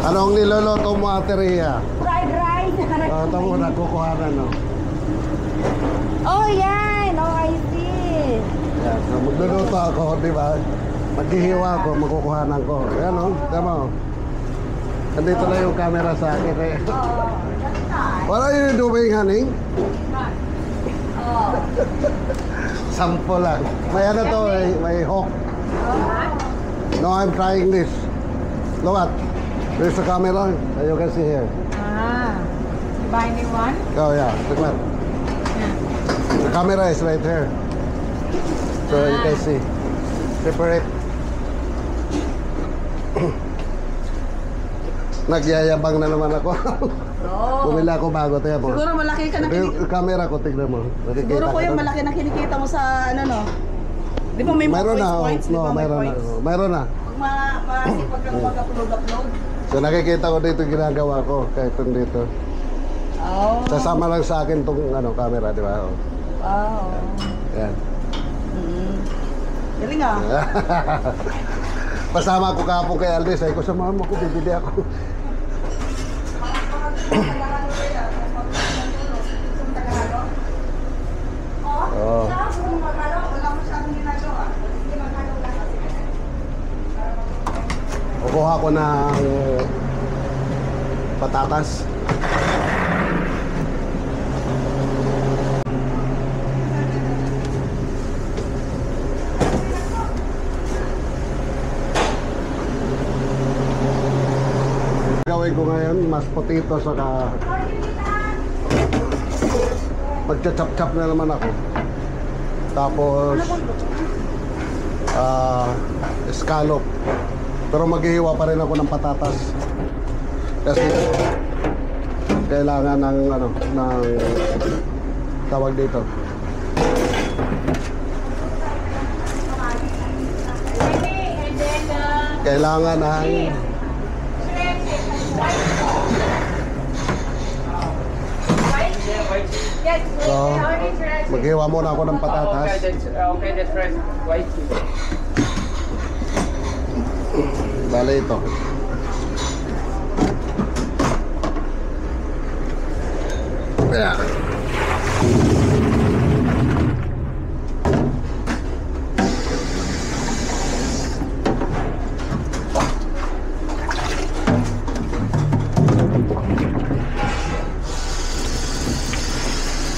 Anong niloloto mo, Ate Rhea? Fried rice. Ito mo, nagkukuhanan, no? Oh, yan. Oh, I see. Yan, so magluluto ako, di ba? Maghihiwa ako, magkukuhanan ko. Yan, no? Tama, oh. Nandito na yung camera sa akin, eh. What are you doing, honey? Oh. Sampo lang. May ano to, may hook. No, I'm trying this. Look at. There's a camera. You can see here. Ah. You buy new one? Oh, yeah. Look at. The camera is right here. So you can see. Separate. Nagyayabang na naman ako. Bumili ako bago. Tayo mo. Siguro malaki ka na Yung camera ko, tignan mo. Siguro po yung malaki na kinikita mo sa ano, no? Di ba may mga points? No, mayroon na. Mayroon na. Pag masipag kang mag-upload. So nakikita ko dito ginagawa ko. Kahit dito. Oh. Sasama lang sa akin tong ano, camera, di ba? Oh. Wow. Yan. Galing ah. Pasama ko kahapon kay Aldis. Ay ko sa mama ko, bibili ako. Oh. Kukuha ko ng patatas. Gawin ko ngayon, mas potato saka magcha-chop-chop na naman ako. Tapos scallop. Pero maghihiwa pa rin ako ng patatas. Kasi kailangan ng ano, ng tawag dito. Kailangan ng so, maghiwa muna ako ng patatas. Okay, that's right. White. Bale ito. Yeah.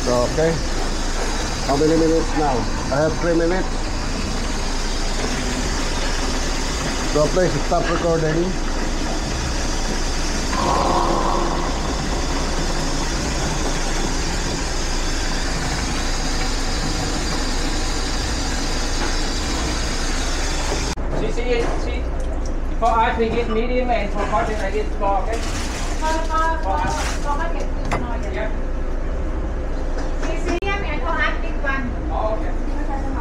So, okay. How many minutes now? I have 3 minutes. So please stop recording. See, for us we get medium and for cotton I get small, okay?